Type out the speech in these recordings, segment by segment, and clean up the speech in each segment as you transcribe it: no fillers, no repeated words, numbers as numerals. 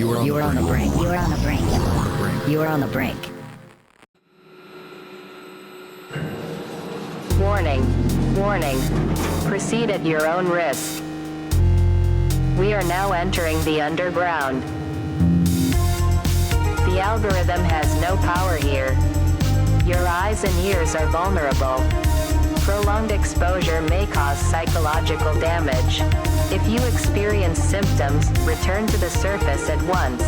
You are on the brink. You are on the brink. You are on the brink. Warning. Warning. Proceed at your own risk. We are now entering the underground. The algorithm has no power here. Your eyes and ears are vulnerable. Prolonged exposure may cause psychological damage. If you experience symptoms, return to the surface at once.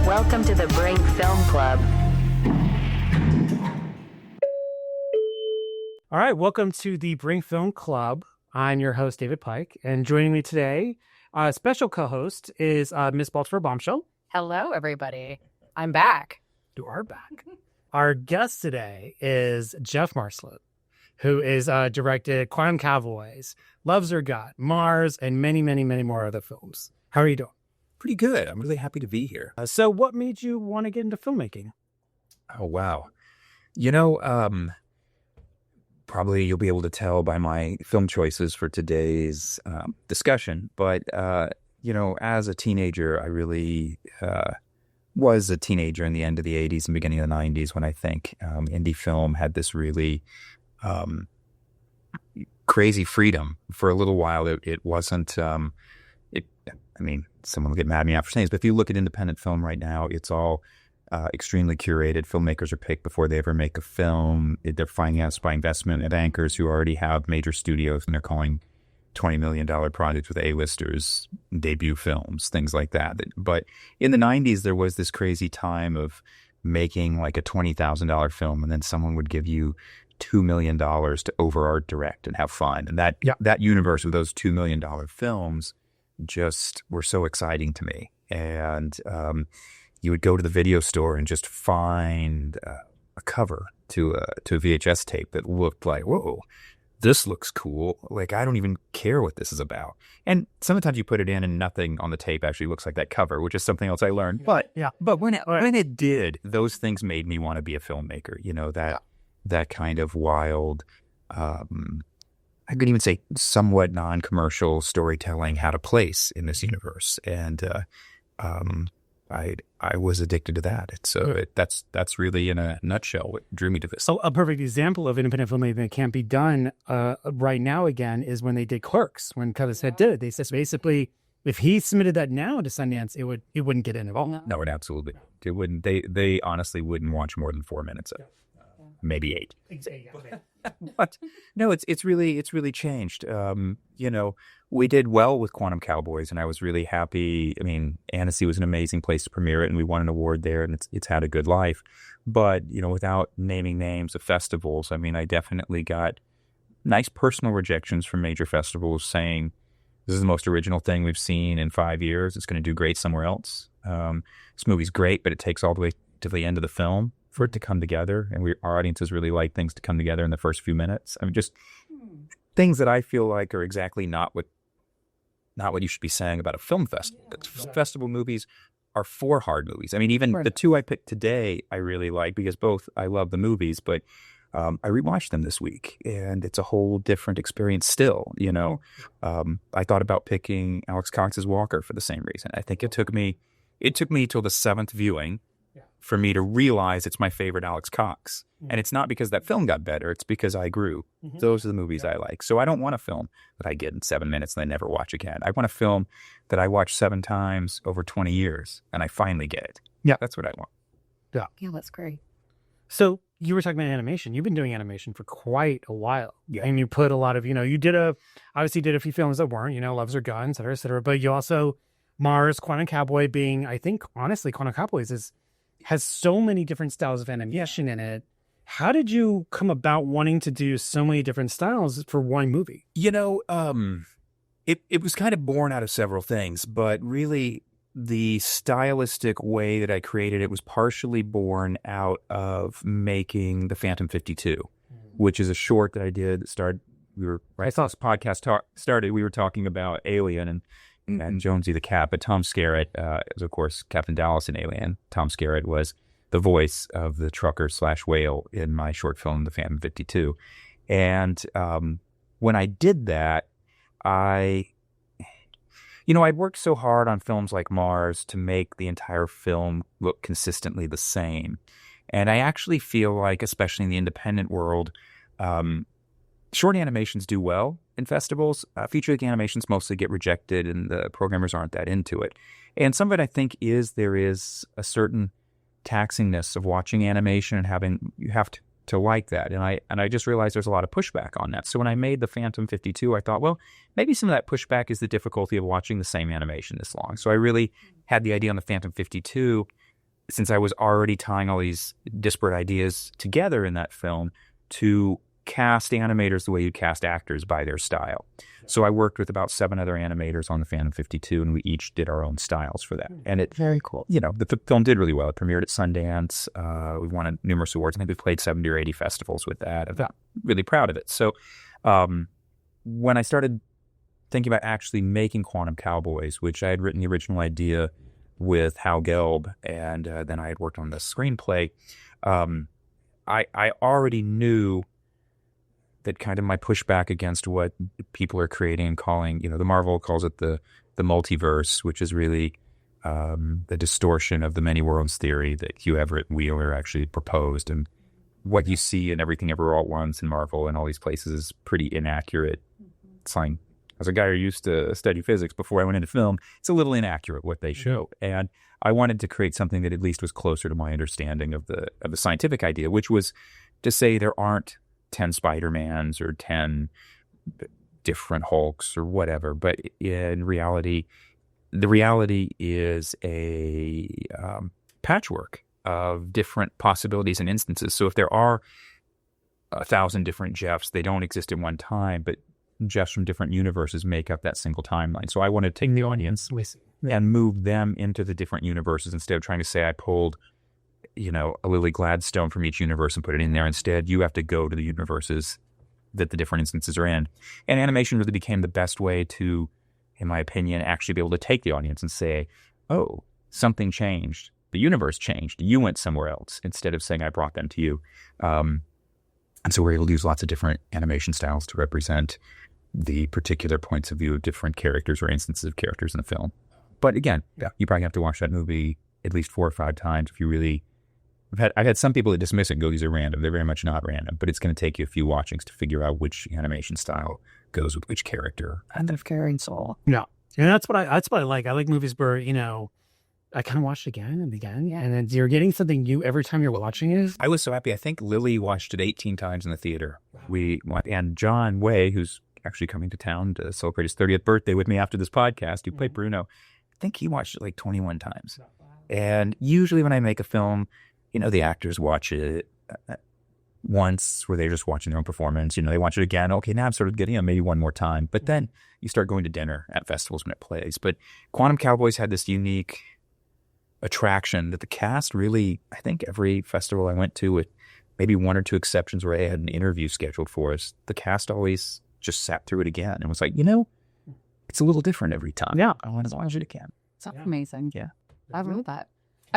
Welcome to the BRINK Film Club. All right, welcome to the BRINK Film Club. I'm your host, David Pike, and joining me today, special co-host is Miss Baltimore Bombshell. Hello, everybody. I'm back. You are back. Our guest today is Geoff Marslett, who is directed Quantum Cowboys, Loves Her God, Mars, and many, many, many more other films. How are you doing? Pretty good. I'm really happy to be here. So what made you want to get into filmmaking? Oh, wow. Probably you'll be able to tell by my film choices for today's discussion. But, as a teenager, I really was a teenager in the end of the 80s and beginning of the 90s when I think indie film had this really crazy freedom. For a little while, it wasn't, someone will get mad at me after saying this, but if you look at independent film right now, it's all extremely curated. Filmmakers are picked before they ever make a film. They're financed by investment at anchors who already have major studios, and they're calling $20 million projects with A-listers, debut films, things like that. But in the 90s, there was this crazy time of making like a $20,000 film, and then someone would give you $2 million to overart direct and have fun. And that universe of those $2 million films just were so exciting to me. And you would go to the video store and just find a cover to a VHS tape that looked like, whoa, this looks cool. Like, I don't even care what this is about. And sometimes you put it in and nothing on the tape actually looks like that cover, which is something else I learned. But when it did, those things made me want to be a filmmaker. That kind of wild, I could even say somewhat non-commercial storytelling had a place in this universe. And I was addicted to that. That's really in a nutshell what drew me to this. So a perfect example of independent filmmaking that can't be done right now again is when they did Clerks, when Cuddehead did it. They said basically if he submitted that now to Sundance, it wouldn't get in at all. No, it absolutely it wouldn't. They honestly wouldn't watch more than 4 minutes of it. Maybe 8. But no, it's really changed. We did well with Quantum Cowboys, and I was really happy. I mean, Annecy was an amazing place to premiere it, and we won an award there, and it's had a good life. But without naming names of festivals, I mean, I definitely got nice personal rejections from major festivals saying this is the most original thing we've seen in 5 years. It's going to do great somewhere else. This movie's great, but it takes all the way to the end of the film for it to come together, and our audiences really like things to come together in the first few minutes. I mean, just things that I feel like are exactly not what you should be saying about a film festival. Festival movies are for hard movies. I mean, even the two I picked today, I really like because both I love the movies, but I rewatched them this week, and it's a whole different experience still. I thought about picking Alex Cox's Walker for the same reason. I think it took me till the 7th viewing for me to realize it's my favorite Alex Cox. And it's not because that film got better. It's because I grew. Those are the movies I like. So I don't want a film that I get in 7 minutes and I never watch again. I want a film that I watch 7 times over 20 years and I finally get it. Yeah, that's what I want. Yeah, that's great. So you were talking about animation. You've been doing animation for quite a while. Yeah. And you put a lot of, you obviously did a few films that weren't, Loves Her God, et cetera, but you also, Mars, Quantum Cowboy being, I think, honestly, Quantum Cowboys has so many different styles of animation in it. How did you come about wanting to do so many different styles for one movie? It was kind of born out of several things, but really the stylistic way that I created it was partially born out of making The Phantom 52, which is a short that I did. I saw this podcast started. We were talking about Alien and Jonesy the Cat, but Tom Skerritt is, of course, Captain Dallas in Alien. Tom Skerritt was the voice of the trucker / whale in my short film, The Phantom 52. And when I did that, I'd worked so hard on films like Mars to make the entire film look consistently the same. And I actually feel like, especially in the independent world, short animations do well in festivals. Feature-length animations mostly get rejected and the programmers aren't that into it. And some of it, I think, there is a certain taxingness of watching animation and you have to like that. And I just realized there's a lot of pushback on that. So when I made the Phantom 52, I thought, well, maybe some of that pushback is the difficulty of watching the same animation this long. So I really had the idea on the Phantom 52, since I was already tying all these disparate ideas together in that film, to cast animators the way you cast actors by their style. So I worked with about 7 other animators on the Phantom 52, and we each did our own styles for that. And it Very cool. The film did really well. It premiered at Sundance. We won numerous awards. I think we played 70 or 80 festivals with that. I'm really proud of it. So when I started thinking about actually making Quantum Cowboys, which I had written the original idea with Hal Gelb, and then I had worked on the screenplay, I already knew that kind of my pushback against what people are creating and calling, the Marvel calls it the multiverse, which is really the distortion of the many worlds theory that Hugh Everett Wheeler actually proposed. And what you see in Everything Everywhere All at Once in Marvel and all these places is pretty inaccurate. As a guy who used to study physics before I went into film, it's a little inaccurate what they show. And I wanted to create something that at least was closer to my understanding of the scientific idea, which was to say there aren't 10 Spider-Mans or 10 different Hulks or whatever. But in reality, the reality is a patchwork of different possibilities and instances. So if there are 1,000 different Geoffs, they don't exist at one time, but Geoffs from different universes make up that single timeline. So I wanted to take the audience and move them into the different universes instead of trying to say I pulled a Lily Gladstone from each universe and put it in there. Instead, you have to go to the universes that the different instances are in. And animation really became the best way to, in my opinion, actually be able to take the audience and say, oh, something changed. The universe changed. You went somewhere else, instead of saying I brought them to you. And so we're able to use lots of different animation styles to represent the particular points of view of different characters or instances of characters in the film. But again, you probably have to watch that movie at least 4 or 5 times if you really... I've had some people that dismiss it and go, these are random. They're very much not random, but it's going to take you a few watchings to figure out which animation style goes with which character. And of carrying soul. Yeah. And that's what I like. I like movies where, I kind of watched again and again. Yeah. And then you're getting something new every time you're watching it. I was so happy. I think Lily watched it 18 times in the theater. And John Way, who's actually coming to town to celebrate his 30th birthday with me after this podcast, who played Bruno, I think he watched it like 21 times. And usually when I make a film, the actors watch it once where they're just watching their own performance. They watch it again. Okay, now I'm sort of getting maybe one more time. But then you start going to dinner at festivals when it plays. But Quantum Cowboys had this unique attraction that the cast really, I think every festival I went to, with maybe 1 or 2 exceptions where they had an interview scheduled for us, the cast always just sat through it again and was like, it's a little different every time. Yeah. I want to watch it again. That's amazing. Yeah. I love that.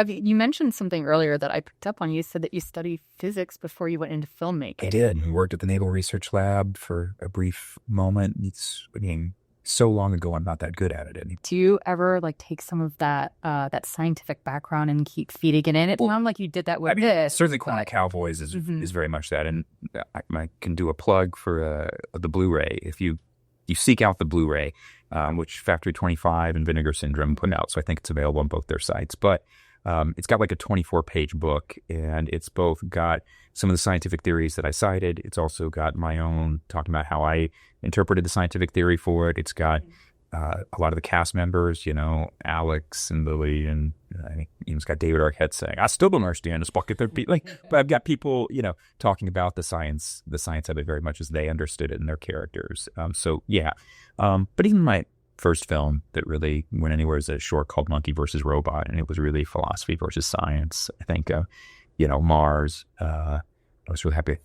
You mentioned something earlier that I picked up on. You said that you studied physics before you went into filmmaking. I did. I worked at the Naval Research Lab for a brief moment. It's so long ago, I'm not that good at it anymore. Do you ever take some of that scientific background and keep feeding it in? It sounded like you did that with this. Certainly Quantum Cowboys is very much that. And I can do a plug for the Blu-ray. If you seek out the Blu-ray, which Factory 25 and Vinegar Syndrome put out, so I think it's available on both their sites. But it's got like a 24-page book, and it's both got some of the scientific theories that I cited. It's also got my own, talking about how I interpreted the scientific theory for it. It's got a lot of the cast members, Alex and Lily, and it's got David Arquette saying, I still don't understand this bucket. But I've got people, talking about the science of it very much as they understood it in their characters. But even my first film that really went anywhere is a short called Monkey versus Robot, and it was really philosophy versus science. I think, Mars. I was really happy.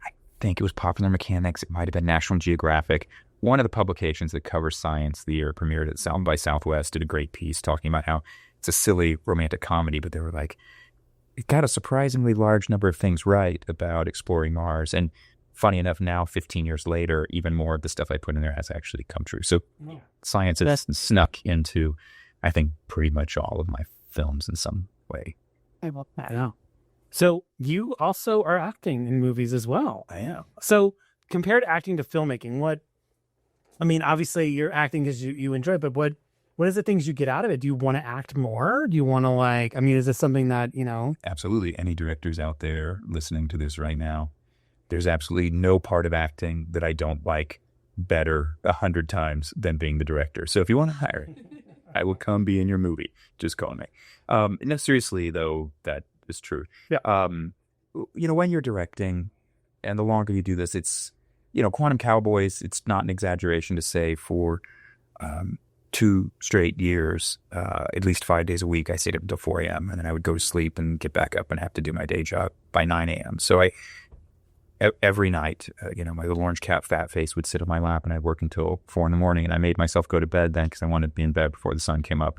I think it was Popular Mechanics. It might have been National Geographic. One of the publications that covers science the year premiered at South by Southwest did a great piece talking about how it's a silly romantic comedy, but they were like, it got a surprisingly large number of things right about exploring Mars. And funny enough, now 15 years later, even more of the stuff I put in there has actually come true. So science has snuck into, I think, pretty much all of my films in some way. I love that. Yeah. So you also are acting in movies as well. I am. So compared acting to filmmaking, obviously you're acting because you enjoy it, but what is the things you get out of it? Do you want to act more? Do you want to is this something that, Absolutely. Any directors out there listening to this right now, there's absolutely no part of acting that I don't like better 100 times than being the director. So if you want to hire me, I will come be in your movie. Just call me. No, seriously, though, that is true. Yeah. When you're directing, and the longer you do this, it's, Quantum Cowboys, it's not an exaggeration to say for 2 straight years, at least 5 days a week, I stayed up until 4 a.m. and then I would go to sleep and get back up and have to do my day job by 9 a.m. So every night, my little orange cat fat face would sit on my lap and I'd work until 4 in the morning, and I made myself go to bed then because I wanted to be in bed before the sun came up.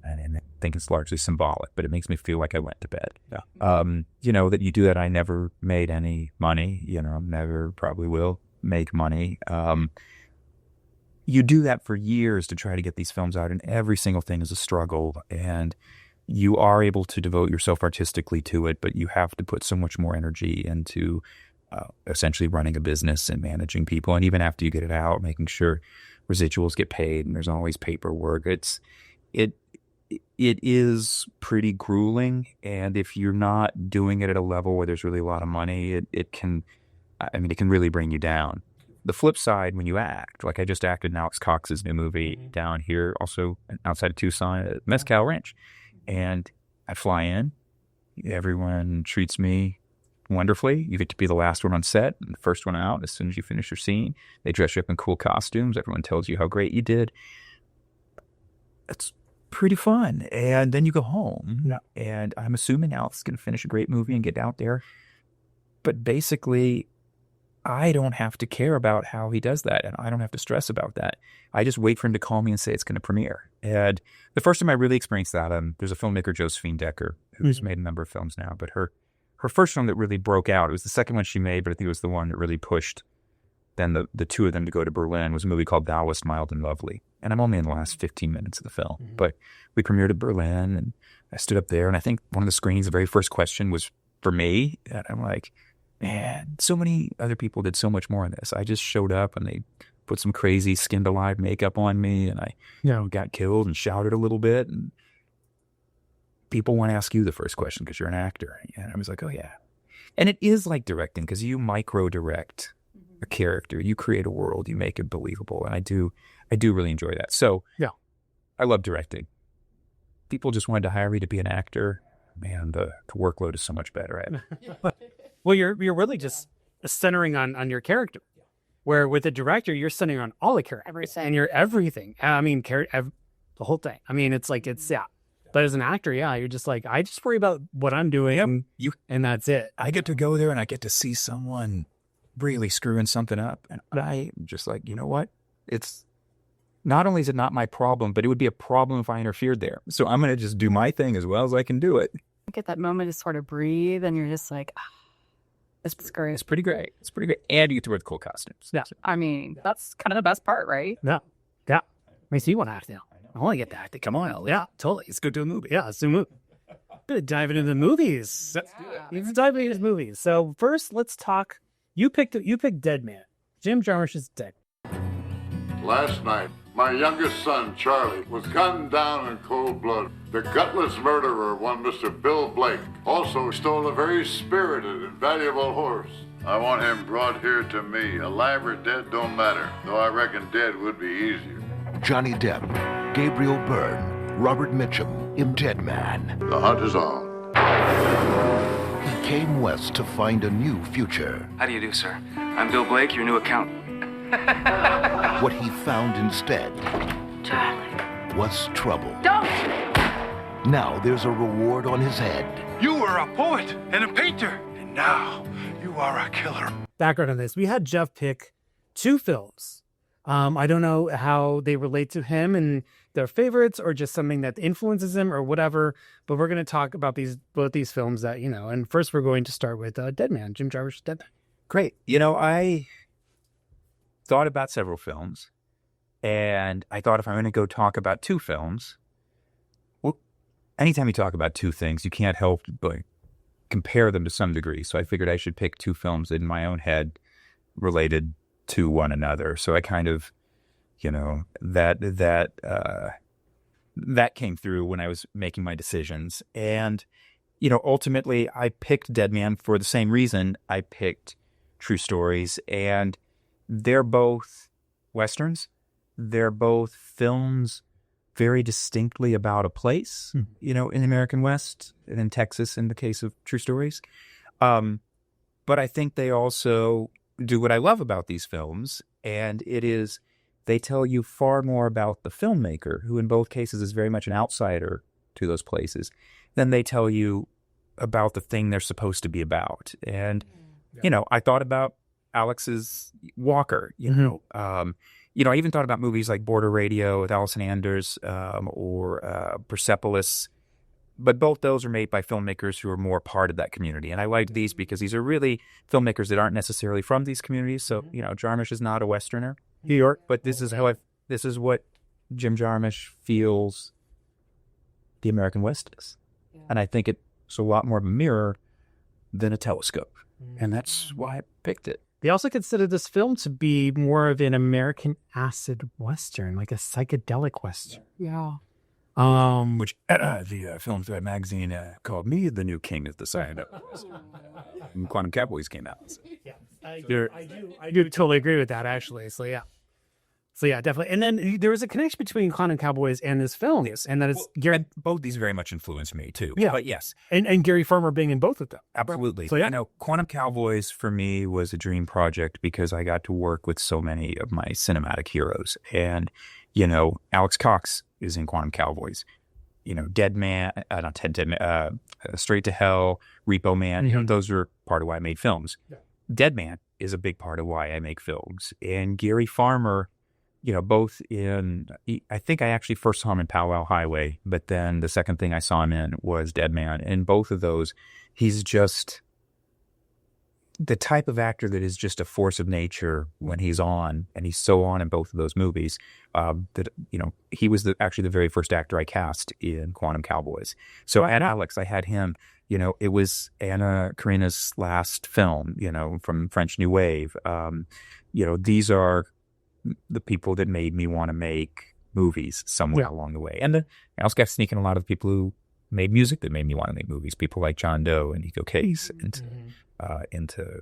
And I think it's largely symbolic, but it makes me feel like I went to bed. Yeah. That you do that. I never made any money, never probably will make money. You do that for years to try to get these films out, and every single thing is a struggle, and you are able to devote yourself artistically to it, but you have to put so much more energy into essentially running a business and managing people. And even after you get it out, making sure residuals get paid, and there's always paperwork. It is pretty grueling, and if you're not doing it at a level where there's really a lot of money, it can really bring you down. The flip side, when you act, like I just acted in Alex Cox's new movie down here, also outside of Tucson, at Mezcal Ranch, and I fly in, everyone treats me wonderfully. You get to be the last one on set and the first one out. As soon as you finish your scene, they dress you up in cool costumes. Everyone tells you how great you did. It's pretty fun. And then you go home. Yeah. And I'm assuming Alex is going to finish a great movie and get out there. But basically, I don't have to care about how he does that, and I don't have to stress about that. I just wait for him to call me and say it's going to premiere. And the first time I really experienced that, there's a filmmaker, Josephine Decker, who's made a number of films now, but her first film that really broke out, it was the second one she made, but I think it was the one that really pushed then the two of them to go to Berlin, was a movie called Thou Wast Mild and Lovely. And I'm only in the last 15 minutes of the film, but we premiered at Berlin, and I stood up there, and I think one of the screenings, the very first question was for me, and I'm like, man, so many other people did so much more in this. I just showed up, and they put some crazy skinned alive makeup on me, and I got killed and shouted a little bit, and people want to ask you the first question because you're an actor. And I was like, oh yeah. And it is like directing, because you micro direct a character, you create a world, you make it believable, and I do really enjoy that. So yeah, I love directing. People just wanted to hire me to be an actor. Man, the workload is so much better. Well, you're really just centering on your character, where with the director you're centering on all the characters and you're everything. The whole thing. But as an actor, you're just like, I just worry about what I'm doing, and that's it. I get to go there and I get to see someone really screwing something up, and I'm just like, you know what? It's not only is it not my problem, but it would be a problem if I interfered there. So I'm going to just do my thing as well as I can do it. Get that moment to sort of breathe, and you're just like, it's great. It's pretty great. It's pretty great. And you get to wear the cool costumes. Yeah. That's kind of the best part, right? Yeah. Yeah. Makes you want to act now. I want to get to acting. Come on. Yeah, totally. Let's go do a movie. Yeah, let's do a movie. I'm going to dive into the movies. Let's dive into the movies. So first, let's talk. You picked Dead Man. Jim Jarmusch is dead. Last night, my youngest son, Charlie, was gunned down in cold blood. The gutless murderer, one Mr. Bill Blake, also stole a very spirited and valuable horse. I want him brought here to me. Alive or dead don't matter, though I reckon dead would be easier. Johnny Depp, Gabriel Byrne, Robert Mitchum in Dead Man. The hunt is on. He came west to find a new future. How do you do, sir? I'm Bill Blake, your new accountant. What he found instead Charlie. was trouble. Don't! Now there's a reward on his head. You were a poet and a painter, and now you are a killer. Background on this. We had Geoff pick 2 films. I don't know how they relate to him and their favorites, or just something that influences him or whatever, but we're going to talk about both these films that, and first we're going to start with Dead Man, Jim Jarmusch's Dead Man. Great. You know, I thought about several films, and I thought if I'm going to go talk about two films, well, anytime you talk about two things, you can't help but compare them to some degree. So I figured I should pick two films in my own head related to one another. So I kind of, you know, that came through when I was making my decisions. And, you know, ultimately I picked Dead Man for the same reason I picked True Stories. And they're both Westerns. They're both films very distinctly about a place, you know, in the American West and in Texas in the case of True Stories. But I think they also do what I love about these films, and it is they tell you far more about the filmmaker, who in both cases is very much an outsider to those places, than they tell you about the thing they're supposed to be about. And, you know, I thought about Alex's Walker, you know. I even thought about movies like Border Radio with Allison Anders or Persepolis. But both those are made by filmmakers who are more part of that community. And I liked these because these are really filmmakers that aren't necessarily from these communities. So, you know, Jarmusch is not a Westerner, New York, but this is what Jim Jarmusch feels the American West is. Yeah. And I think it's a lot more of a mirror than a telescope. And that's why I picked it. They also consider this film to be more of an American acid Western, like a psychedelic Western. Yeah. Which the Film Thread magazine called me the new king of the psychedelic Western. And Quantum Cowboys came out. So. Yeah, I do totally agree with that, actually. So yeah, definitely. And then there was a connection between Quantum Cowboys and this film. Yes. And that is Gary. Both these very much influenced me, too. Yeah. But yes. And Gary Farmer being in both of them. Absolutely. So yeah. I know Quantum Cowboys for me was a dream project because I got to work with so many of my cinematic heroes. And, you know, Alex Cox is in Quantum Cowboys. You know, Straight to Hell, Repo Man. Mm-hmm. Those are part of why I made films. Yeah. Dead Man is a big part of why I make films. And Gary Farmer, you know, both in, I think I actually first saw him in Powwow Highway, but then the second thing I saw him in was Dead Man. And both of those, he's just the type of actor that is just a force of nature when he's on, and he's so on in both of those movies, that, you know, he was actually the very first actor I cast in Quantum Cowboys. So at Alex, I had him, you know, it was Anna Karina's last film, you know, from French New Wave. You know, these are the people that made me want to make movies somewhere along the way. And I also got to sneak in a lot of people who made music that made me want to make movies. People like John Doe and Eco Case and into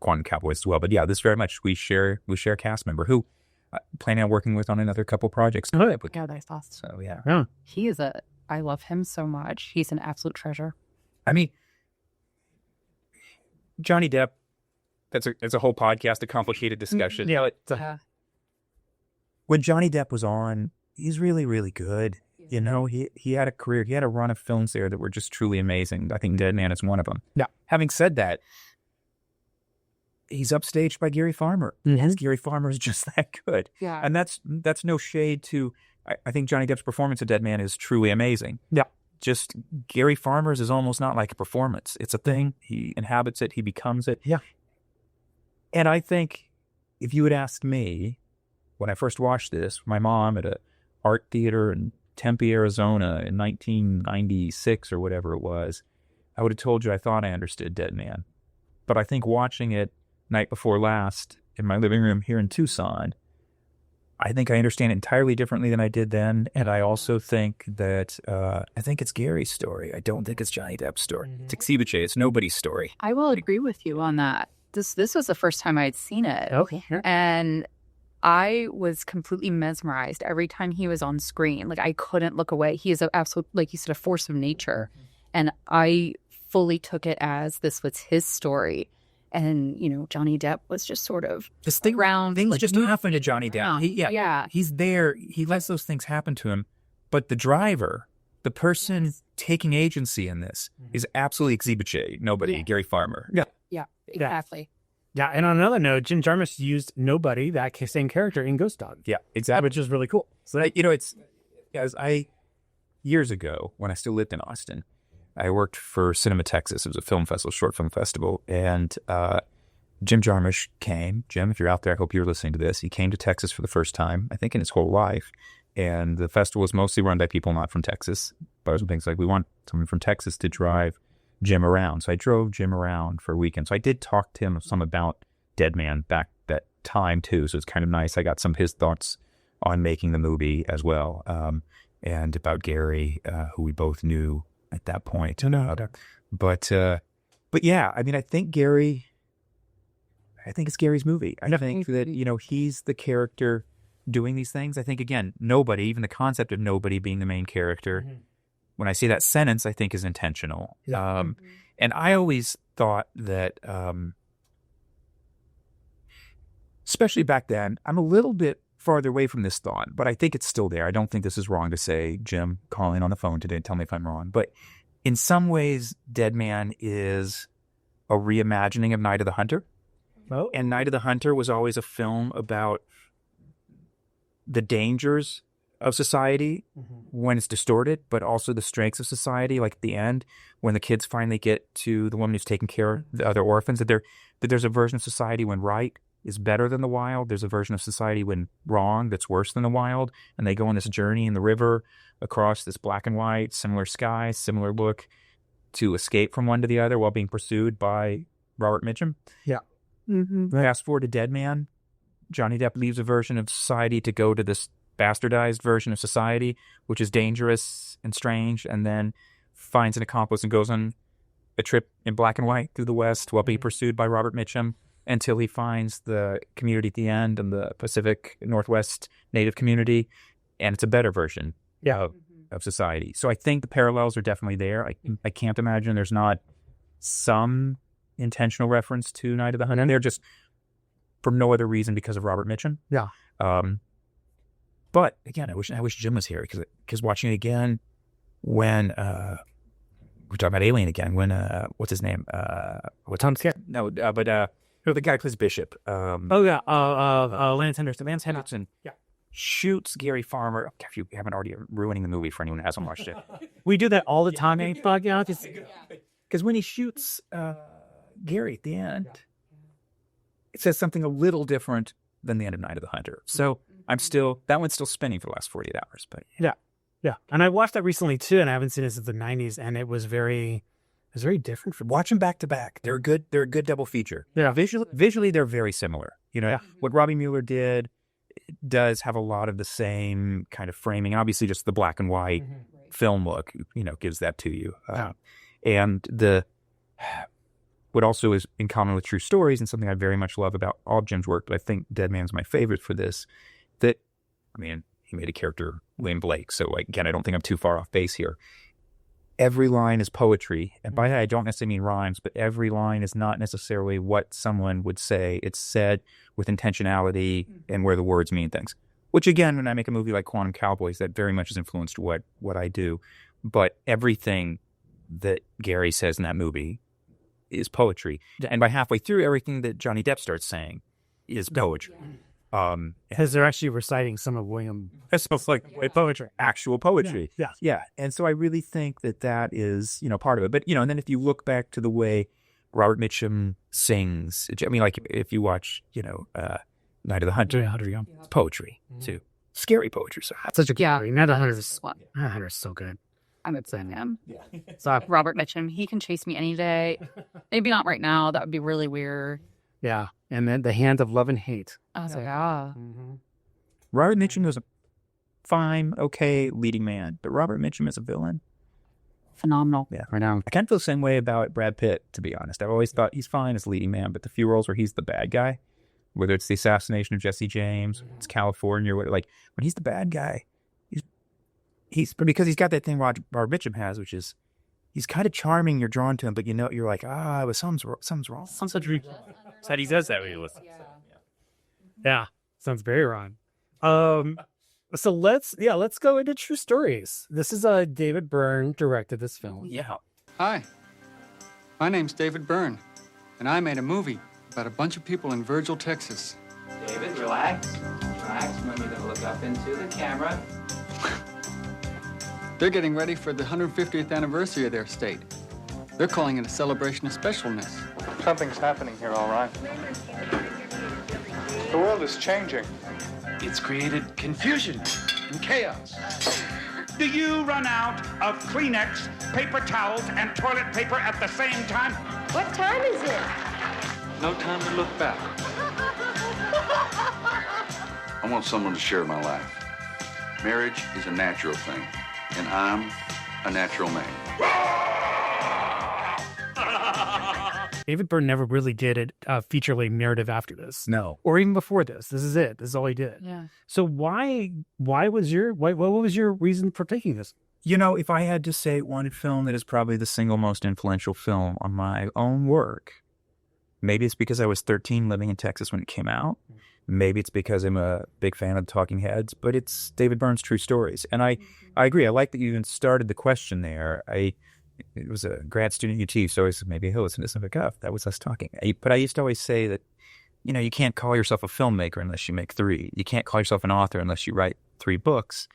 Quantum Cowboys as well. But yeah, this very much we share a cast member who planning on working with on another couple projects. Yeah, that's awesome. So yeah. He is I love him so much. He's an absolute treasure. I mean, Johnny Depp, that's a whole podcast, a complicated discussion. Yeah. When Johnny Depp was on, he's really, really good. You know, he had a career, he had a run of films there that were just truly amazing. I think Dead Man is one of them. Yeah. Having said that, he's upstaged by Gary Farmer. Mm-hmm. Gary Farmer is just that good. Yeah. And that's no shade to, I think Johnny Depp's performance of Dead Man is truly amazing. Yeah. Just Gary Farmer's is almost not like a performance. It's a thing. He inhabits it. He becomes it. Yeah. And I think if you had asked me when I first watched this, my mom at a art theater in Tempe, Arizona in 1996 or whatever it was, I would have told you I thought I understood Dead Man. But I think watching it night before last in my living room here in Tucson, I think I understand it entirely differently than I did then. And I also think that I think it's Gary's story. I don't think it's Johnny Depp's story. It's Xibache. It's nobody's story. I will agree with you on that. This was the first time I had seen it. Okay. And I was completely mesmerized every time he was on screen. Like, I couldn't look away. He is an absolute, like you said, a force of nature. And I fully took it as this was his story. And, you know, Johnny Depp was just sort of around. Things like, just happen to Johnny Depp. He's there. He lets those things happen to him. But the driver, the person taking agency in this, is absolutely Xibache. Nobody, Gary Farmer. Yeah, exactly. Yeah, and on another note, Jim Jarmusch used Nobody, that same character, in Ghost Dog. Yeah, exactly. Which is really cool. So, years ago, when I still lived in Austin, I worked for Cinema Texas. It was a film festival, short film festival. And Jim Jarmusch came. Jim, if you're out there, I hope you're listening to this. He came to Texas for the first time, I think in his whole life. And the festival was mostly run by people not from Texas. Bars and things like, we want someone from Texas to drive Jim around. So I drove Jim around for a weekend. So I did talk to him some about Dead Man back that time too. So it's kind of nice. I got some of his thoughts on making the movie as well. And about Gary, who we both knew at that point. But yeah, I mean, I think it's Gary's movie. I think that, he's the character doing these things. I think, again, nobody, even the concept of nobody being the main character, when I say that sentence, I think is intentional. Yeah. And I always thought that, especially back then, I'm a little bit farther away from this thought, but I think it's still there. I don't think this is wrong to say. Jim, call in on the phone today, tell me if I'm wrong. But in some ways, Dead Man is a reimagining of Night of the Hunter. Oh. And Night of the Hunter was always a film about the dangers of society when it's distorted, but also the strengths of society. Like at the end, when the kids finally get to the woman who's taking care of the other orphans, that there's a version of society when right is better than the wild. There's a version of society when wrong that's worse than the wild. And they go on this journey in the river across this black and white, similar sky, similar look, to escape from one to the other while being pursued by Robert Mitchum. Yeah. Fast forward to Dead Man. Johnny Depp leaves a version of society to go to this bastardized version of society, which is dangerous and strange, and then finds an accomplice and goes on a trip in black and white through the West while being pursued by Robert Mitchum until he finds the community at the end and the Pacific Northwest Native community, and it's a better version of society. So I think the parallels are definitely there. I can't imagine there's not some intentional reference to Night of the Hunter, and they're just for no other reason because of Robert Mitchum. Yeah. But again, I wish Jim was here because watching it again when we're talking about Alien again, when what's his name? Tom Scott? No, but the guy who plays Bishop. Lance Henderson. Lance Henderson. Yeah. Shoots Gary Farmer. Oh, if you haven't already, ruining the movie for anyone who hasn't watched it. We do that all the time, because when he shoots Gary at the end, it says something a little different than the end of Night of the Hunter. So that one's still spinning for the last 48 hours. But yeah. And I watched that recently too, and I haven't seen it since the 90s, and it was very different. Watch them back to back. They're good. They're a good double feature. Yeah. Visually, they're very similar. What Robbie Mueller did does have a lot of the same kind of framing. Obviously, just the black and white film look, gives that to you. And what also is in common with True Stories, and something I very much love about all Jim's work, but I think Dead Man's my favorite for this, he made a character, William Blake, so again, I don't think I'm too far off base here. Every line is poetry, and by that I don't necessarily mean rhymes, but every line is not necessarily what someone would say. It's said with intentionality and where the words mean things, which again, when I make a movie like Quantum Cowboys, that very much has influenced what I do. But everything that Gary says in that movie is poetry. And by halfway through, everything that Johnny Depp starts saying is poetry. Because they're actually reciting some of William. It smells like poetry. Actual poetry. Yeah. And so I really think that is, part of it. But, and then if you look back to the way Robert Mitchum sings, if you watch, Night of the Hunter, it's poetry too. Scary poetry. So that's such a good movie. Night of the Hunter is so good. I'm obsessed with him. Yeah. So Robert Mitchum, he can chase me any day. Maybe not right now. That would be really weird. Yeah. And then The Hand of Love and Hate. Oh, yeah. Robert Mitchum was a fine, okay leading man, but Robert Mitchum is a villain. Phenomenal. Yeah, right now. I kind of feel the same way about Brad Pitt, to be honest. I've always thought he's fine as leading man, but the few roles where he's the bad guy, whether it's the assassination of Jesse James, it's California, when he's the bad guy, he's because he's got that thing Robert Mitchum has, which is he's kind of charming. You're drawn to him, but you're like, something's wrong. Said he does that when he listens. Yeah, sounds very wrong. So let's go into True Stories. This is David Byrne directed this film. Yeah. Hi, my name's David Byrne, and I made a movie about a bunch of people in Virgil, Texas. David, relax. Remember to look up into the camera. They're getting ready for the 150th anniversary of their state. They're calling it a celebration of specialness. Something's happening here, all right. The world is changing. It's created confusion and chaos. Do you run out of Kleenex, paper towels, and toilet paper at the same time? What time is it? No time to look back. I want someone to share my life. Marriage is a natural thing, and I'm a natural man. David Byrne never really did a feature-length narrative after this. No. Or even before this. This is it. This is all he did. Yeah. So what was your reason for taking this? You know, if I had to say one film that is probably the single most influential film on my own work, maybe it's because I was 13 living in Texas when it came out. Maybe it's because I'm a big fan of the Talking Heads, but it's David Byrne's True Stories. And I agree. I like that you even started the question there. It was a grad student at UT, so I said, maybe he'll listen to some of that was us talking. But I used to always say that, you know, you can't call yourself a filmmaker unless you make 3. You can't call yourself an author unless you write 3 books.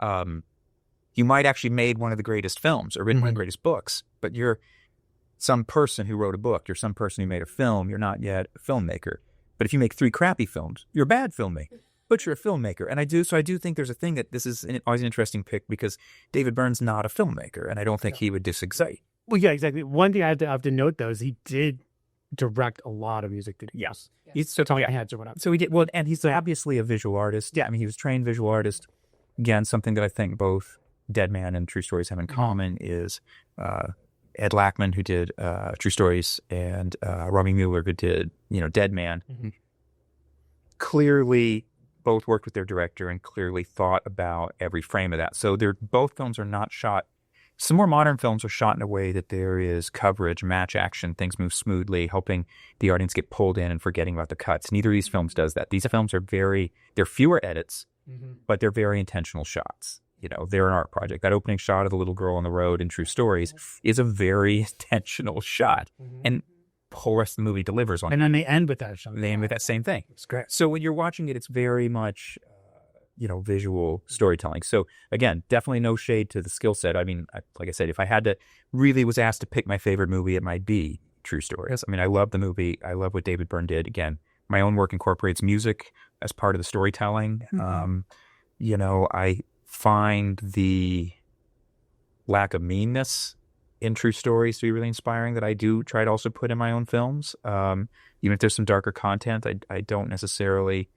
You might actually made one of the greatest films or written one of the greatest books, but you're some person who wrote a book. You're some person who made a film. You're not yet a filmmaker. But if you make 3 crappy films, you're a bad filmmaker. But you're a filmmaker. And I do think there's a thing that this is always an interesting pick because David Byrne's not a filmmaker, and I don't think he would disagree. Well, yeah, exactly. One thing I have to note, though, is he did direct a lot of music videos. Yes. He's so Talking Heads or whatever. So he did, well, and he's obviously a visual artist. Yeah, I mean, he was a trained visual artist. Again, something that I think both Dead Man and True Stories have in common is Ed Lachman, who did True Stories, and Robbie Mueller, who did, Dead Man. Clearly both worked with their director and clearly thought about every frame of that. So both films are not shot. Some more modern films are shot in a way that there is coverage, match action, things move smoothly, helping the audience get pulled in and forgetting about the cuts. Neither of these films does that. These films are they're fewer edits, but they're very intentional shots. They're an art project. That opening shot of the little girl on the road in True Stories is a very intentional shot. And the whole rest of the movie delivers on it. And then they end with that shot. They end with that same thing. It's great. So when you're watching it, it's very much, visual storytelling. So again, definitely no shade to the skill set. I mean, like I said, if I was asked to pick my favorite movie, it might be True Stories. I mean, I love the movie. I love what David Byrne did. Again, my own work incorporates music as part of the storytelling. I find the lack of meanness in True Stories to be really inspiring that I do try to also put in my own films. Even if there's some darker content, I don't necessarily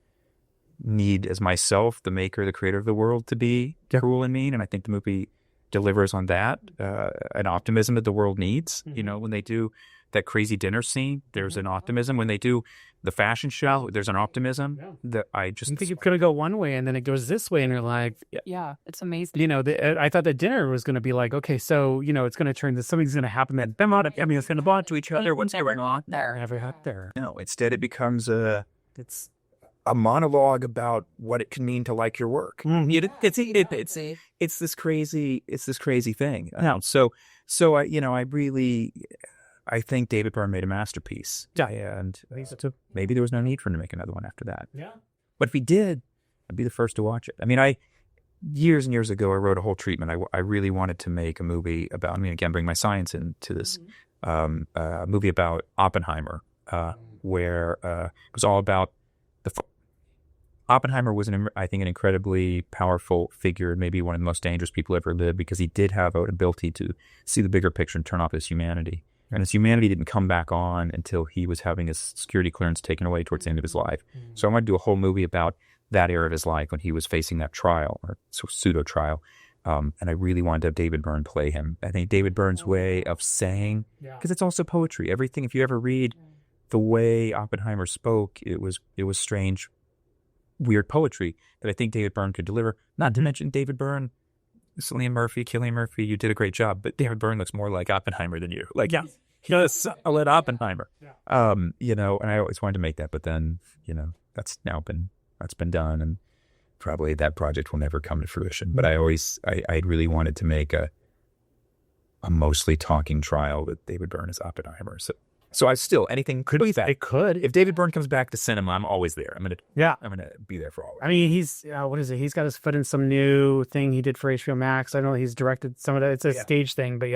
need as myself, the maker, the creator of the world, to be cruel and mean. And I think the movie delivers on that, an optimism that the world needs. When they do that crazy dinner scene, there's an optimism. When they do the fashion show, there's an optimism that I just think it's going to go one way and then it goes this way. And you're like, yeah, it's amazing. I thought that dinner was going to be like, okay, so, it's going to turn to something's going to happen that them out. I mean, it's going to bond to each other. What's going on there? Never got there. No, instead it becomes it's a monologue about what it can mean to like your work. It's this crazy thing. I think David Byrne made a masterpiece. Yeah. And maybe there was no need for him to make another one after that. Yeah. But if he did, I'd be the first to watch it. I mean, years and years ago, I wrote a whole treatment. I really wanted to make a movie about, bring my science into this, a movie about Oppenheimer, where it was all about Oppenheimer was, I think, an incredibly powerful figure, maybe one of the most dangerous people ever lived, because he did have an ability to see the bigger picture and turn off his humanity. And his humanity didn't come back on until he was having his security clearance taken away towards the end of his life. So I wanted to do a whole movie about that era of his life when he was facing that trial, or pseudo trial. And I really wanted to have David Byrne play him. I think David Byrne's way of saying, because it's also poetry. Everything, if you ever read the way Oppenheimer spoke, it was strange, weird poetry that I think David Byrne could deliver. Not to mention David Byrne, Cillian Murphy, you did a great job, but David Byrne looks more like Oppenheimer than you. Yes, I'll let Oppenheimer. And I always wanted to make that, but then, that's been done, and probably that project will never come to fruition. But I really wanted to make a mostly talking trial with David Byrne as Oppenheimer. So anything could be that. It could. If David Byrne comes back to cinema, I'm always there. I'm gonna be there for all. I mean, he's what is it? He's got his foot in some new thing he did for HBO Max. I don't know. He's directed some of that. It's a stage thing, but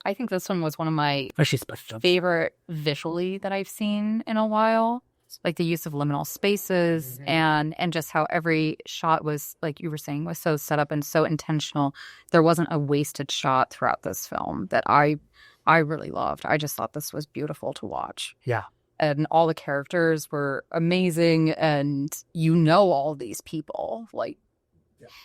I think this one was one of my Especially special. favorite visually that I've seen in a while. Like the use of liminal spaces and just how every shot was, like you were saying, was so set up and so intentional. There wasn't a wasted shot throughout this film that I really loved. I just thought this was beautiful to watch. Yeah. And all the characters were amazing, and you know all these people, like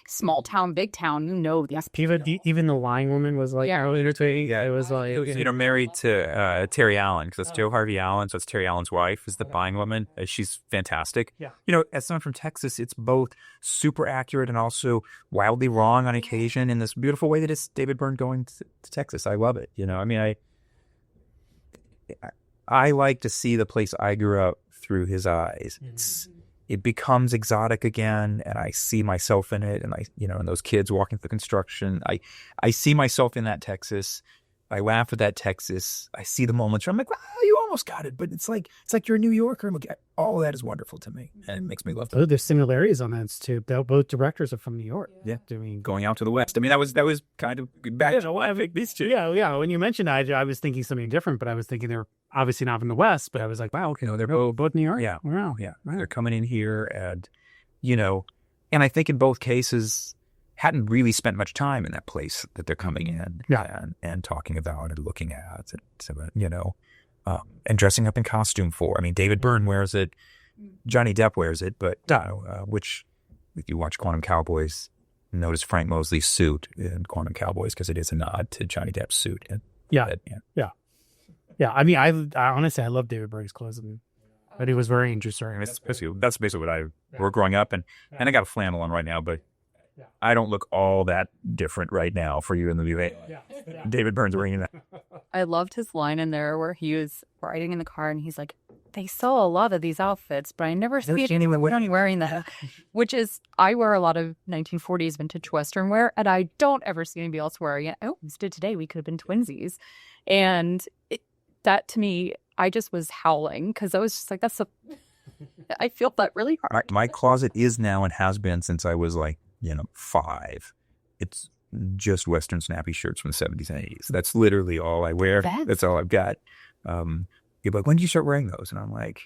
small town, big town, you know these people. Even the lying woman was like, Yeah, it was like, married to Terry Allen, because that's Joe Harvey Allen, so it's Terry Allen's wife is the buying woman. She's fantastic. Yeah. As someone from Texas, it's both super accurate and also wildly wrong on occasion in this beautiful way that it's David Byrne going to Texas. I love it. I like to see the place I grew up through his eyes. It becomes exotic again, and I see myself in it, and and those kids walking through construction. I see myself in that Texas. I laugh at that Texas. I see the moments where I'm like, wow, you almost got it, but it's like you're a New Yorker. All of that is wonderful to me, and it makes me love it. Oh, there's similarities on that too. Both directors are from New York. Yeah, I mean, going out to the west. I mean, that was kind of back to life. These two. Yeah. When you mentioned that, I was thinking something different, but I was thinking they're obviously not from the west. But I was like, wow, okay, they're both New York. Yeah, wow, yeah. They're coming in here, and and I think in both cases hadn't really spent much time in that place that they're coming in, and talking about and looking at, and dressing up in costume for. I mean, David Byrne wears it, Johnny Depp wears it, but which, if you watch Quantum Cowboys, notice Frank Mosley's suit in Quantum Cowboys, because it is a nod to Johnny Depp's suit. Yeah. I mean, I honestly, I love David Byrne's clothes, but he was very interesting. That's basically what I wore growing up, and I got a flannel on right now, but I don't look all that different right now for you in the movie. David Byrne's wearing that. I loved his line in there where he was riding in the car and he's like, they sell a lot of these outfits, but I never see anyone wearing that. Which is, I wear a lot of 1940s vintage Western wear, and I don't ever see anybody else wearing it. I almost did today. We could have been twinsies. And that, to me, I just was howling, because I was just like, I feel that really hard. My closet is now, and has been since I was 5. It's just Western snappy shirts from the 70s and 80s. That's literally all I wear. That's all I've got. You're like, when did you start wearing those? And I'm like,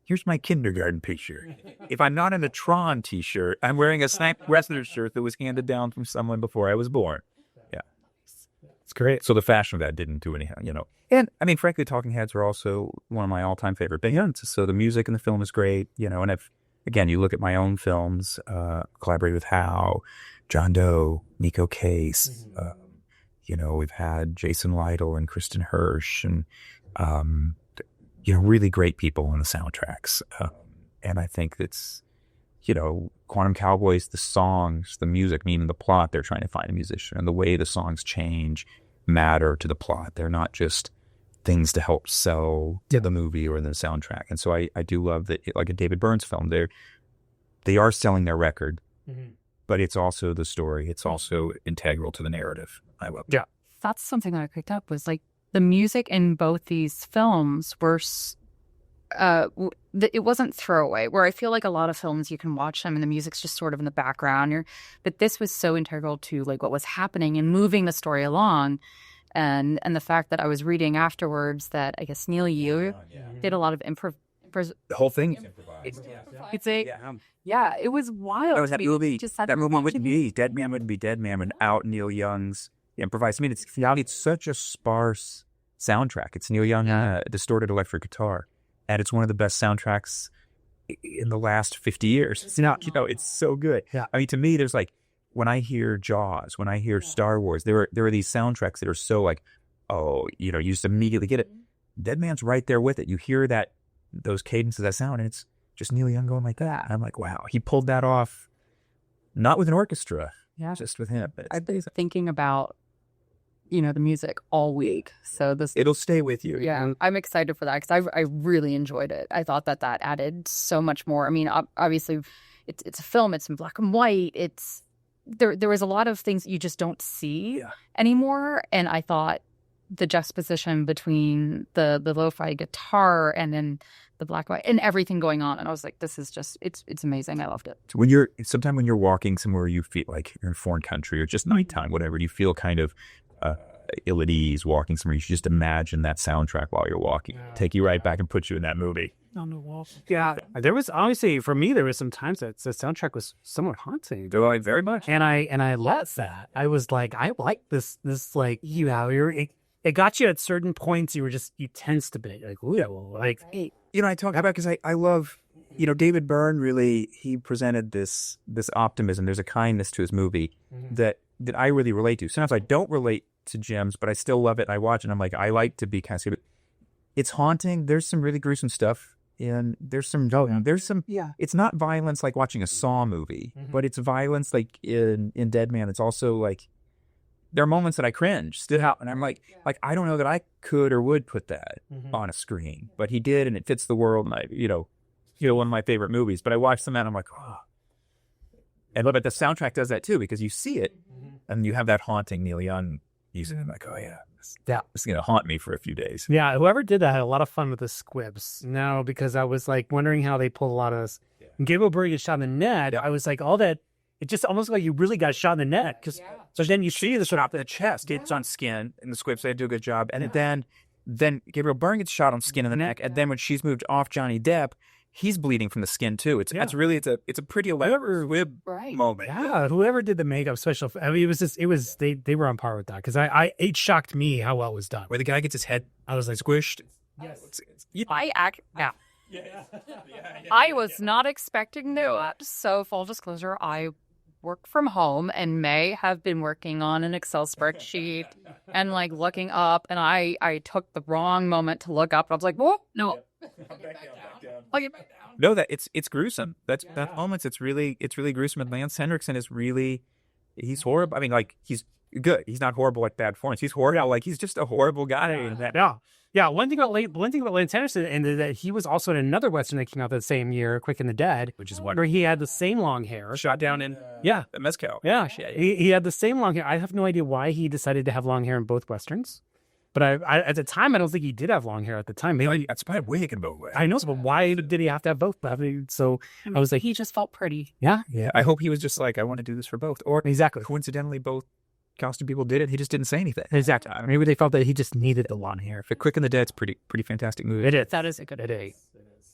here's my kindergarten picture. If I'm not in a Tron t-shirt, I'm wearing a Snap Wrestler shirt that was handed down from someone before I was born. Yeah. It's great. So the fashion of that didn't do anything, And, I mean, frankly, Talking Heads are also one of my all-time favorite bands. So the music in the film is great, and again, you look at my own films, collaborated with Howe, John Doe, Nico Case. We've had Jason Lytle and Kristen Hirsch, and really great people on the soundtracks. And I think that's, Quantum Cowboys, the songs, the music, meaning the plot, they're trying to find a musician, and the way the songs change matter to the plot. They're not just things to help sell the movie or the soundtrack. And so I do love that, like a David Byrne's film, they are selling their record, but it's also the story. It's also integral to the narrative. I love it. Yeah. That's something that I picked up, was like the music in both these films were, it wasn't throwaway, where I feel like a lot of films you can watch them and the music's just sort of in the background. But this was so integral to like what was happening and moving the story along. And the fact that I was reading afterwards that I guess Neil Yu did a lot of The whole thing is improvised. It was wild. That was that movie. That movie wouldn't be Dead Man wouldn't be Dead Man without Neil Young's improvised. I mean, it's such a sparse soundtrack. It's Neil Young distorted electric guitar, and it's one of the best soundtracks in the last 50 years. It's so good. Yeah. I mean, to me, there's like, when I hear Jaws, when I hear Star Wars, there are these soundtracks that are so like, you just immediately get it. Dead Man's right there with it. You hear those cadences, that sound, and it's just Neil Young going like that. And I'm like, wow, he pulled that off, not with an orchestra, just with him. But I've been thinking about, the music all week. So it'll stay with you. Yeah, I'm excited for that, because I really enjoyed it. I thought that added so much more. I mean, obviously, it's a film. It's in black and white. There was a lot of things you just don't see anymore. And I thought the juxtaposition between the lo-fi guitar and then the black and white and everything going on, and I was like, this is just it's amazing. I loved it. When you're walking somewhere, you feel like you're in a foreign country or just nighttime, whatever, you feel kind of ill at ease walking somewhere, you should just imagine that soundtrack while you're walking. Take you right back and put you in that movie. On the wall. Yeah, there was honestly for me there was some times that the soundtrack was somewhat haunting. Very much. And I loved that. I was like, I like this like it got you at certain points. You tensed a bit. Like, ooh, yeah, well, like I talk about because I love David Byrne. Really, he presented this optimism. There's a kindness to his movie that I really relate to. Sometimes I don't relate to Gems, but I still love it. I watch it and I'm like, I like to be kind of. It's haunting. There's some really gruesome stuff. And there's some, it's not violence like watching a Saw movie, but it's violence like in Dead Man. It's also like, there are moments that I cringe, stood out, and I'm like, I don't know that I could or would put that on a screen, but he did, and it fits the world, and one of my favorite movies, but I watched them and I'm like, oh. And but the soundtrack does that too, because you see it, and you have that haunting Neil Young music, and I'm like, oh yeah. It's going to haunt me for a few days. Yeah, whoever did that had a lot of fun with the squibs. No, because I was like wondering how they pulled a lot of this. When Gabriel Byrne gets shot in the neck, I was like, all that, it just almost like you really got shot in the neck. So then you see this off the chest. It's on skin, and the squibs, they do a good job. And then Gabriel Byrne gets shot on skin in the neck, and then when she's moved off Johnny Depp, he's bleeding from the skin too. It's a pretty elaborate squib moment. Yeah, whoever did the makeup special, I mean, they were on par with that because it shocked me how well it was done. Where the guy gets his head, I was like squished. Yes, I was not expecting that. So full disclosure, I work from home and may have been working on an Excel spreadsheet and like looking up, and I took the wrong moment to look up. And I was like, whoa, no. No, that it's gruesome. That moments it's really gruesome. And Lance Henriksen is he's horrible. I mean, like he's good. He's not horrible like bad performance. He's horrible. Like he's just a horrible guy. Yeah. One thing about Lance Henriksen, and that he was also in another Western that came out that same year, Quick and the Dead, which is where he had the same long hair, shot down in Mezcal. Yeah, he had the same long hair. I have no idea why he decided to have long hair in both Westerns. But I at the time, I don't think he did have long hair at the time. Maybe that's probably wig in both ways. I know, but why did he have to have both? So I was like, he just felt pretty. Yeah. I hope he was just like, I want to do this for both. Or exactly. Coincidentally, both costume people did it. He just didn't say anything. Exactly. Maybe they felt that he just needed the long hair. But Quick and the Dead's pretty fantastic movie. It is. That is a good movie.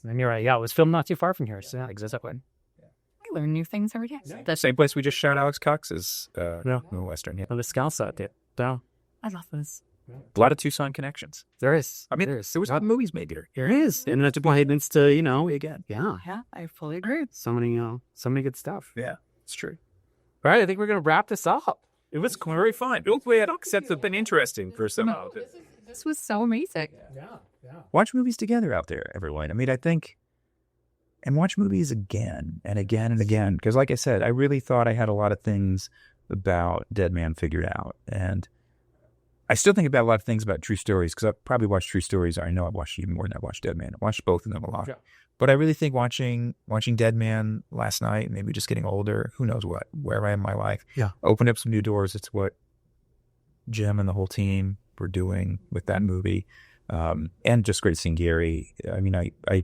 And you're right. Yeah, it was filmed not too far from here. So yeah, exactly. I learn new things every day. Yeah. The same place we just shot Alex Cox is no Western. Yeah. The Scalsa did. So I love this. A lot of Tucson connections. There is. I mean, there was movies made here. There is. And that's why it's to, again. Yeah. Yeah, I fully agree. So many good stuff. Yeah, it's true. All right, I think we're going to wrap this up. It was very fun. Both way sets have been interesting for some of it. This was so amazing. Yeah. Watch movies together out there, everyone. I mean, I think, and watch movies again and again and again. Because like I said, I really thought I had a lot of things about Dead Man figured out. And I still think about a lot of things about True Stories because I've probably watched True Stories. I know I've watched even more than I've watched Dead Man. I've watched both of them a lot. Yeah. But I really think watching Dead Man last night, maybe just getting older, who knows where I am in my life, opened up some new doors. It's what Jim and the whole team were doing with that movie. And just great seeing Gary. I mean, I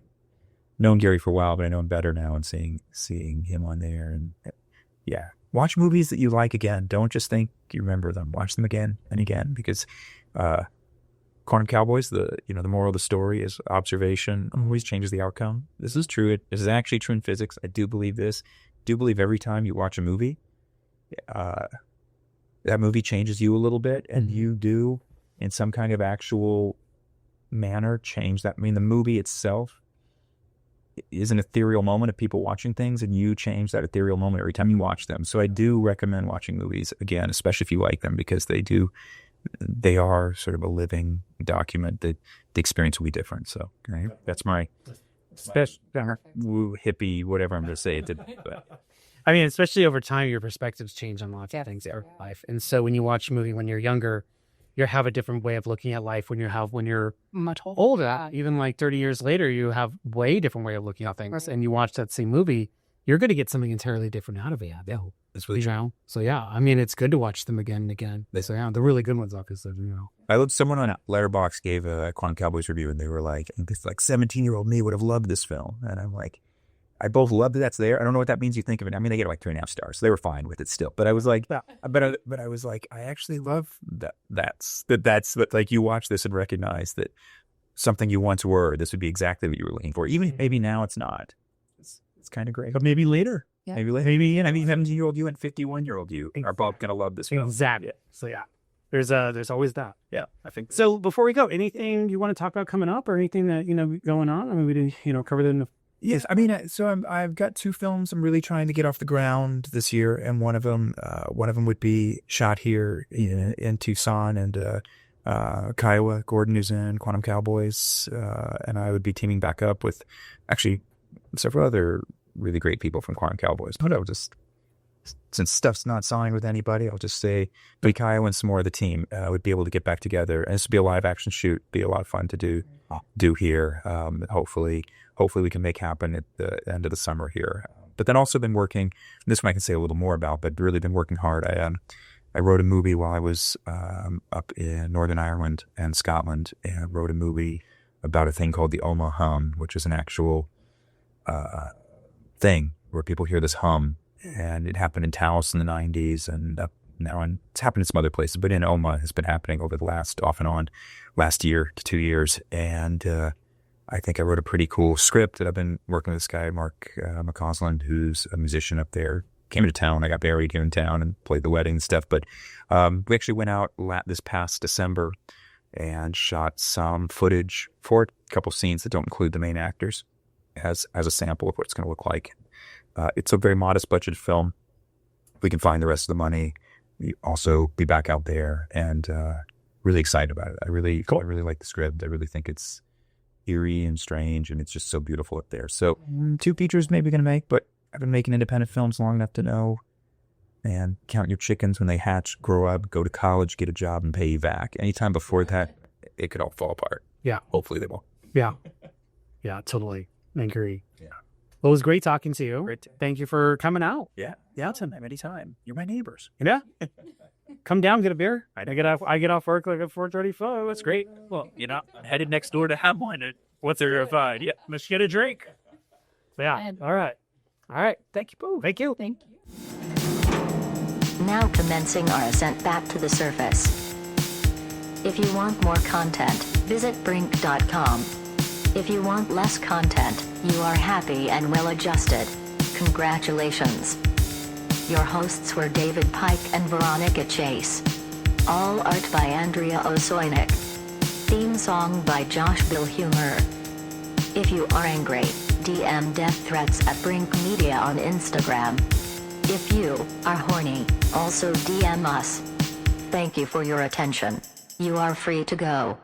known Gary for a while, but I know him better now and seeing him on there. And yeah. Watch movies that you like again. Don't just think you remember them. Watch them again and again because Quantum Cowboys, the moral of the story is observation always changes the outcome. This is true. It is actually true in physics. I do believe this. Do believe every time you watch a movie, that movie changes you a little bit and you do in some kind of actual manner change that. I mean, the movie itself is an ethereal moment of people watching things and you change that ethereal moment every time you watch them. So I do recommend watching movies again, especially if you like them, because they are sort of a living document that the experience will be different. So that's my special hippie, whatever I'm going to say. But I mean, especially over time, your perspectives change on lots of things in life. And so when you watch a movie when you're younger, you have a different way of looking at life. When you're much older, even like 30 years later, you have way different way of looking at things. And you watch that same movie, you're going to get something entirely different out of it. That's really true. So yeah, I mean, it's good to watch them again and again. So yeah, the really good ones, obviously. I loved someone on Letterboxd gave a Quantum Cowboys review, and they were like, "This 17-year-old me would have loved this film," and I'm like, I both love that that's there. I don't know what that means. You think of it. I mean, they get like 3.5 stars. So they were fine with it still. But I was like, but I was like, I actually love that. That's but like you watch this and recognize that something you once were, this would be exactly what you were looking for. Even if maybe now it's not. It's kind of great. But maybe later. Yeah. Maybe later. Maybe 17-year-old you and 51-year-old you are both going to love this film. Exactly. So yeah, there's always that. Yeah, I think So before we go, anything you want to talk about coming up, or anything that going on? I mean, we didn't cover that in the. Yes, I mean, so I've got 2 films I'm really trying to get off the ground this year, and one of them would be shot here in Tucson, and Kiowa Gordon, who's in Quantum Cowboys, and I would be teaming back up with actually several other really great people from Quantum Cowboys. But I'll just, since stuff's not signed with anybody, I'll just say Kiowa and some more of the team would be able to get back together, and this would be a live action shoot, be a lot of fun to do here. Hopefully we can make happen at the end of the summer here. But then also been working, this one I can say a little more about, but really been working hard. I wrote a movie while I was up in Northern Ireland and Scotland, and I wrote a movie about a thing called the Oma hum, which is an actual thing where people hear this hum, and it happened in Taos in the 90s, and now it's happened in some other places, but in Oma has been happening over the off and on last year to 2 years. And I think I wrote a pretty cool script that I've been working with this guy, Mark McCausland, who's a musician up there. Came to town. I got married here in town and played the wedding and stuff. But we actually went out this past December and shot some footage for a couple scenes that don't include the main actors as a sample of what it's going to look like. It's a very modest budget film. If we can find the rest of the money, we also be back out there, and really excited about it. I really like the script. I really think it's eerie and strange, and it's just so beautiful up there. So 2 features maybe going to make, but I've been making independent films long enough to know, and count your chickens when they hatch, grow up, go to college, get a job, and pay you back. Anytime before that, it could all fall apart. Yeah. Hopefully they won't. Yeah. Yeah, totally. I agree. Yeah. Well, it was great talking to you. Great. Thank you for coming out. Yeah. Anytime. You're my neighbors. Yeah. Come down, get a beer. I get off work like at 4:35. That's great. Well, I'm headed next door to have one at what's there to find? Yeah, let's get a drink. Yeah. All right. Thank you, Boo. Thank you. Thank you. Now commencing our ascent back to the surface. If you want more content, visit brink.com. If you want less content, you are happy and well adjusted. Congratulations. Your hosts were David Pike and Veronica Chase. All art by Andrea Osoynik. Theme song by Josh Bill Humor. If you are angry, DM death threats at Brink Media on Instagram. If you are horny, also DM us. Thank you for your attention. You are free to go.